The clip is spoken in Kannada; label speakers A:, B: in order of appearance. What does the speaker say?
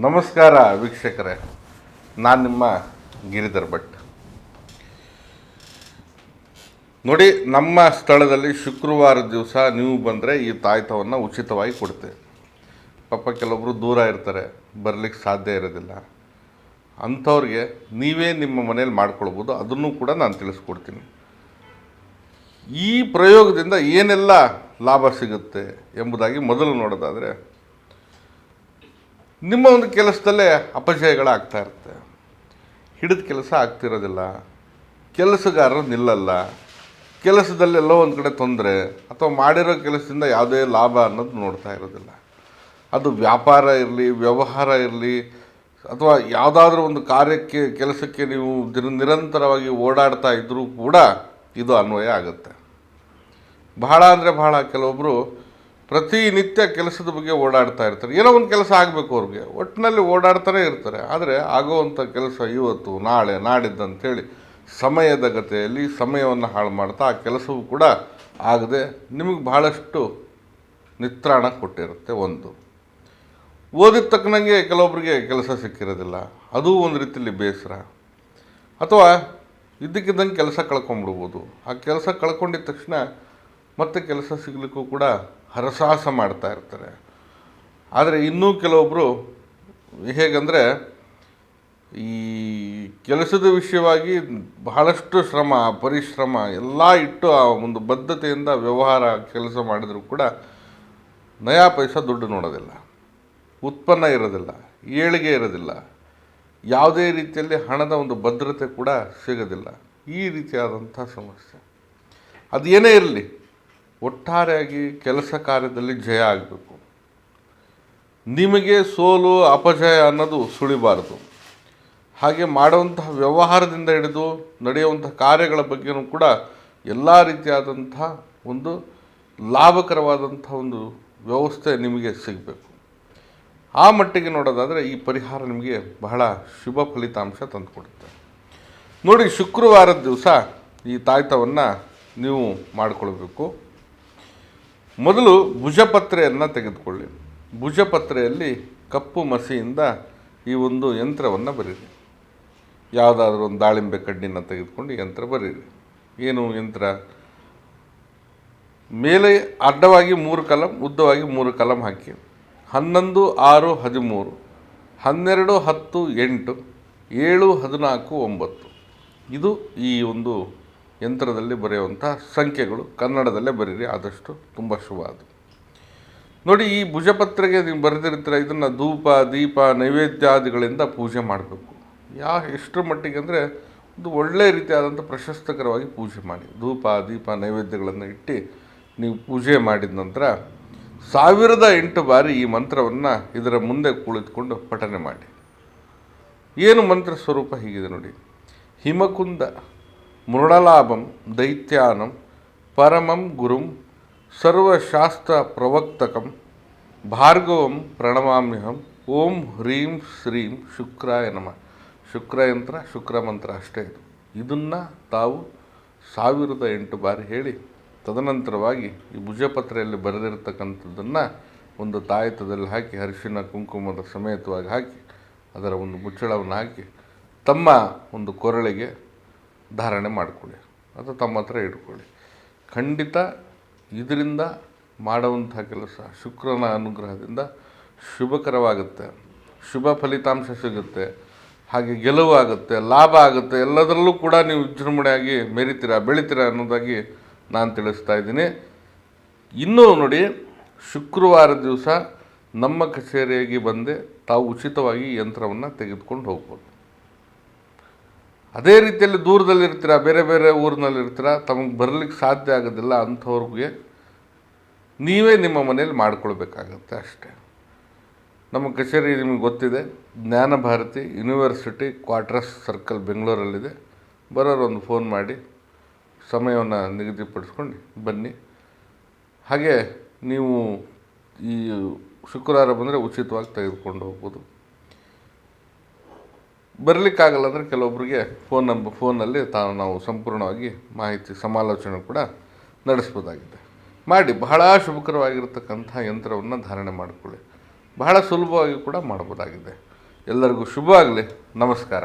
A: ನಮಸ್ಕಾರ ವೀಕ್ಷಕರೇ, ನಾನು ನಿಮ್ಮ ಗಿರಿಧರ್ ಭಟ್. ನೋಡಿ, ನಮ್ಮ ಸ್ಥಳದಲ್ಲಿ ಶುಕ್ರವಾರ ದಿವಸ ನೀವು ಬಂದರೆ ಈ ತಾಯ್ತವನ್ನು ಉಚಿತವಾಗಿ ಕೊಡ್ತೇವೆ. ಪಾಪ ಕೆಲವೊಬ್ಬರು ದೂರ ಇರ್ತಾರೆ, ಬರಲಿಕ್ಕೆ ಸಾಧ್ಯ ಇರೋದಿಲ್ಲ. ಅಂಥವ್ರಿಗೆ ನೀವೇ ನಿಮ್ಮ ಮನೇಲಿ ಮಾಡ್ಕೊಳ್ಬೋದು. ಅದನ್ನು ಕೂಡ ನಾನು ತಿಳಿಸ್ಕೊಡ್ತೀನಿ. ಈ ಪ್ರಯೋಗದಿಂದ ಏನೆಲ್ಲ ಲಾಭ ಸಿಗುತ್ತೆ ಎಂಬುದಾಗಿ ಮೊದಲು ನೋಡೋದಾದರೆ, ನಿಮ್ಮ ಒಂದು ಕೆಲಸದಲ್ಲೇ ಅಪಜಯಗಳಾಗ್ತಾ ಇರುತ್ತೆ. ಹಿಡಿದ ಕೆಲಸ ಆಗ್ತಿರೋದಿಲ್ಲ, ಕೆಲಸಗಾರರು ನಿಲ್ಲಲ್ಲ, ಕೆಲಸದಲ್ಲೆಲ್ಲೋ ಒಂದು ಕಡೆ ತೊಂದರೆ, ಅಥವಾ ಮಾಡಿರೋ ಕೆಲಸದಿಂದ ಯಾವುದೇ ಲಾಭ ಅನ್ನೋದು ನೋಡ್ತಾ ಇರೋದಿಲ್ಲ. ಅದು ವ್ಯಾಪಾರ ಇರಲಿ, ವ್ಯವಹಾರ ಇರಲಿ, ಅಥವಾ ಯಾವುದಾದ್ರೂ ಒಂದು ಕಾರ್ಯಕ್ಕೆ ಕೆಲಸಕ್ಕೆ ನೀವು ನಿರಂತರವಾಗಿ ಓಡಾಡ್ತಾ ಇದ್ದರೂ ಕೂಡ ಇದು ಅನ್ವಯ ಆಗುತ್ತೆ. ಬಹಳ ಅಂದರೆ ಬಹಳ ಕೆಲವೊಬ್ಬರು ಪ್ರತಿನಿತ್ಯ ಕೆಲಸದ ಬಗ್ಗೆ ಓಡಾಡ್ತಾ ಇರ್ತಾರೆ. ಏನೋ ಒಂದು ಕೆಲಸ ಆಗಬೇಕು ಅವ್ರಿಗೆ, ಒಟ್ಟಿನಲ್ಲಿ ಓಡಾಡ್ತಾನೆ ಇರ್ತಾರೆ. ಆದರೆ ಆಗೋವಂಥ ಕೆಲಸ ಇವತ್ತು, ನಾಳೆ, ನಾಡಿದ್ದು ಅಂಥೇಳಿ ಸಮಯದ ಗತಿಯಲ್ಲಿ ಸಮಯವನ್ನು ಹಾಳು ಮಾಡ್ತಾ ಆ ಕೆಲಸವೂ ಕೂಡ ಆಗದೆ ನಿಮಗೆ ಬಹಳಷ್ಟು ನಿತ್ರಾಣ ಕೊಟ್ಟಿರುತ್ತೆ. ಒಂದು ಓದಿದ ತಕ್ಕನಂಗೆ ಕೆಲವೊಬ್ಬರಿಗೆ ಕೆಲಸ ಸಿಕ್ಕಿರೋದಿಲ್ಲ, ಅದು ಒಂದು ರೀತಿಯಲ್ಲಿ ಬೇಸರ. ಅಥವಾ ಇದ್ದಕ್ಕಿದ್ದಂಗೆ ಕೆಲಸ ಕಳ್ಕೊಂಬಿಡ್ಬೋದು. ಆ ಕೆಲಸ ಕಳ್ಕೊಂಡಿದ್ದ ತಕ್ಷಣ ಮತ್ತೆ ಕೆಲಸ ಸಿಗಲಿಕ್ಕೂ ಕೂಡ ಹರಸಾಹಸ ಮಾಡ್ತಾ ಇರ್ತಾರೆ. ಆದರೆ ಇನ್ನೂ ಕೆಲವೊಬ್ಬರು ಹೇಗೆಂದರೆ, ಈ ಕೆಲಸದ ವಿಷಯವಾಗಿ ಬಹಳಷ್ಟು ಶ್ರಮ, ಪರಿಶ್ರಮ ಎಲ್ಲ ಇಟ್ಟು ಆ ಒಂದು ಬದ್ಧತೆಯಿಂದ ವ್ಯವಹಾರ ಕೆಲಸ ಮಾಡಿದರೂ ಕೂಡ ನಯಾ ಪೈಸಾ ದುಡ್ಡು ನೋಡೋದಿಲ್ಲ, ಉತ್ಪನ್ನ ಇರೋದಿಲ್ಲ, ಏಳಿಗೆ ಇರೋದಿಲ್ಲ, ಯಾವುದೇ ರೀತಿಯಲ್ಲಿ ಹಣದ ಒಂದು ಭದ್ರತೆ ಕೂಡ ಸಿಗೋದಿಲ್ಲ. ಈ ರೀತಿಯಾದಂಥ ಸಮಸ್ಯೆ. ಅದು ಏನೇ ಇರಲಿ, ಒಟ್ಟಾರೆಯಾಗಿ ಕೆಲಸ ಕಾರ್ಯದಲ್ಲಿ ಜಯ ಆಗಬೇಕು. ನಿಮಗೆ ಸೋಲು ಅಪಜಯ ಅನ್ನೋದು ಸುಳಿಬಾರದು. ಹಾಗೆ ಮಾಡುವಂತಹ ವ್ಯವಹಾರದಿಂದ ಹಿಡಿದು ನಡೆಯುವಂಥ ಕಾರ್ಯಗಳ ಬಗ್ಗೆಯೂ ಕೂಡ ಎಲ್ಲ ರೀತಿಯಾದಂಥ ಒಂದು ಲಾಭಕರವಾದಂಥ ಒಂದು ವ್ಯವಸ್ಥೆ ನಿಮಗೆ ಸಿಗಬೇಕು. ಆ ಮಟ್ಟಿಗೆ ನೋಡೋದಾದರೆ ಈ ಪರಿಹಾರ ನಿಮಗೆ ಬಹಳ ಶುಭ ಫಲಿತಾಂಶ ತಂದುಕೊಡುತ್ತೆ. ನೋಡಿ, ಶುಕ್ರವಾರದ ದಿವಸ ಈ ತಾಯ್ತವನ್ನು ನೀವು ಮಾಡಿಕೊಳ್ಬೇಕು. ಮೊದಲು ಭುಜಪತ್ರೆಯನ್ನು ತೆಗೆದುಕೊಳ್ಳಿ. ಭುಜಪತ್ರೆಯಲ್ಲಿ ಕಪ್ಪು ಮಸಿಯಿಂದ ಈ ಒಂದು ಯಂತ್ರವನ್ನು ಬರೀರಿ. ಯಾವುದಾದ್ರೂ ಒಂದು ದಾಳಿಂಬೆ ಕಡ್ಡಿನ ತೆಗೆದುಕೊಂಡು ಯಂತ್ರ ಬರೀರಿ. ಏನು ಯಂತ್ರ? ಮೇಲೆ ಅಡ್ಡವಾಗಿ 3 ಕಲಂ, ಉದ್ದವಾಗಿ 3 ಕಲಂ ಹಾಕಿ 11, 6, 13, 12, 10, 8, 7, 14, 9 ಇದು ಈ ಒಂದು ಯಂತ್ರದಲ್ಲಿ ಬರೆಯುವಂಥ ಸಂಖ್ಯೆಗಳು. ಕನ್ನಡದಲ್ಲೇ ಬರೀರಿ, ಆದಷ್ಟು ತುಂಬ ಶುಭ. ಅದು ನೋಡಿ, ಈ ಭುಜಪತ್ರೆಗೆ ನೀವು ಬರೆದಿರ್ತೀರ, ಇದನ್ನು ಧೂಪ, ದೀಪ, ನೈವೇದ್ಯಾದಿಗಳಿಂದ ಪೂಜೆ ಮಾಡಬೇಕು. ಎಷ್ಟರ ಮಟ್ಟಿಗೆ ಅಂದರೆ, ಒಂದು ಒಳ್ಳೆಯ ರೀತಿಯಾದಂಥ ಪ್ರಶಸ್ತಕರವಾಗಿ ಪೂಜೆ ಮಾಡಿ. ಧೂಪ, ದೀಪ, ನೈವೇದ್ಯಗಳನ್ನು ಇಟ್ಟು ನೀವು ಪೂಜೆ ಮಾಡಿದ ನಂತರ 1008 ಬಾರಿ ಈ ಮಂತ್ರವನ್ನು ಇದರ ಮುಂದೆ ಕುಳಿತುಕೊಂಡು ಪಠನೆ ಮಾಡಿ. ಏನು ಮಂತ್ರ ಸ್ವರೂಪ ಹೀಗಿದೆ ನೋಡಿ: ಹಿಮಕುಂದ ಮೃಣಲಾಭಂ ದೈತ್ಯಾನಂ ಪರಮಂ ಗುರುಂ ಸರ್ವಶಾಸ್ತ್ರ ಪ್ರವಕ್ತಕಂ ಭಾರ್ಗವಂ ಪ್ರಣಮಾಮ್ಯಹಂ ಓಂ ಹ್ರೀಂ ಶ್ರೀಂ ಶುಕ್ರಾಯ ನಮಃ. ಶುಕ್ರಯಂತ್ರ, ಶುಕ್ರ ಮಂತ್ರ ಅಷ್ಟೇ ಇದು. ಇದನ್ನು ತಾವು 1008 ಬಾರಿ ಹೇಳಿ, ತದನಂತರವಾಗಿ ಈ ಭುಜಪತ್ರೆಯಲ್ಲಿ ಬರೆದಿರತಕ್ಕಂಥದ್ದನ್ನು ಒಂದು ತಾಯತದಲ್ಲಿ ಹಾಕಿ, ಅರಿಶಿನ ಕುಂಕುಮದ ಸಮೇತವಾಗಿ ಹಾಕಿ, ಅದರ ಒಂದು ಮುಚ್ಚಳವನ್ನು ಹಾಕಿ ತಮ್ಮ ಒಂದು ಕೊರಳಿಗೆ ಧಾರಣೆ ಮಾಡಿಕೊಳ್ಳಿ, ಅಥವಾ ತಮ್ಮ ಹತ್ರ ಇಟ್ಕೊಳ್ಳಿ. ಖಂಡಿತ ಇದರಿಂದ ಮಾಡುವಂಥ ಕೆಲಸ ಶುಕ್ರನ ಅನುಗ್ರಹದಿಂದ ಶುಭಕರವಾಗುತ್ತೆ, ಶುಭ ಫಲಿತಾಂಶ ಸಿಗುತ್ತೆ, ಹಾಗೆ ಗೆಲುವು ಆಗುತ್ತೆ, ಲಾಭ ಆಗುತ್ತೆ. ಎಲ್ಲದರಲ್ಲೂ ಕೂಡ ನೀವು ವಿಜೃಂಭಣೆಯಾಗಿ ಮೆರಿತೀರ, ಬೆಳಿತೀರ ಅನ್ನೋದಾಗಿ ನಾನು ತಿಳಿಸ್ತಾ ಇದ್ದೀನಿ. ಇನ್ನೂ ನೋಡಿ, ಶುಕ್ರವಾರ ದಿವಸ ನಮ್ಮ ಕಚೇರಿಯಾಗಿ ಬಂದೆ ತಾವು ಉಚಿತವಾಗಿ ಯಂತ್ರವನ್ನು ತೆಗೆದುಕೊಂಡು ಹೋಗ್ಬೋದು. ಅದೇ ರೀತಿಯಲ್ಲಿ ದೂರದಲ್ಲಿರ್ತೀರ, ಬೇರೆ ಬೇರೆ ಊರಿನಲ್ಲಿರ್ತೀರ, ತಮಗೆ ಬರಲಿಕ್ಕೆ ಸಾಧ್ಯ ಆಗೋದಿಲ್ಲ, ಅಂಥವ್ರಿಗೆ ನೀವೇ ನಿಮ್ಮ ಮನೇಲಿ ಮಾಡ್ಕೊಳ್ಬೇಕಾಗತ್ತೆ ಅಷ್ಟೇ. ನಮ್ಮ ಕಚೇರಿ ನಿಮಗೆ ಗೊತ್ತಿದೆ, ಜ್ಞಾನ ಭಾರತಿ ಯೂನಿವರ್ಸಿಟಿ ಕ್ವಾರ್ಟರ್ಸ್ ಸರ್ಕಲ್ ಬೆಂಗಳೂರಲ್ಲಿದೆ. ಬರೋರು ಒಂದು ಫೋನ್ ಮಾಡಿ ಸಮಯವನ್ನು ನಿಗದಿಪಡಿಸ್ಕೊಂಡು ಬನ್ನಿ. ಹಾಗೆ ನೀವು ಈ ಶುಕ್ರವಾರ ಬಂದರೆ ಉಚಿತವಾಗಿ ತೆಗೆದುಕೊಂಡು ಹೋಗ್ಬೋದು. ಬರಲಿಕ್ಕಾಗಲ್ಲ ಅಂದರೆ ಕೆಲವೊಬ್ಬರಿಗೆ ಫೋನಲ್ಲಿ ನಾವು ಸಂಪೂರ್ಣವಾಗಿ ಮಾಹಿತಿ ಸಮಾಲೋಚನೆ ಕೂಡ ನಡೆಸ್ಬೋದಾಗಿದೆ. ಮಾಡಿ ಬಹಳ ಶುಭಕರವಾಗಿರ್ತಕ್ಕಂಥ ಯಂತ್ರವನ್ನು ಧಾರಣೆ ಮಾಡಿಕೊಳ್ಳಿ. ಬಹಳ ಸುಲಭವಾಗಿ ಕೂಡ ಮಾಡ್ಬೋದಾಗಿದೆ. ಎಲ್ಲರಿಗೂ ಶುಭವಾಗಲಿ. ನಮಸ್ಕಾರ.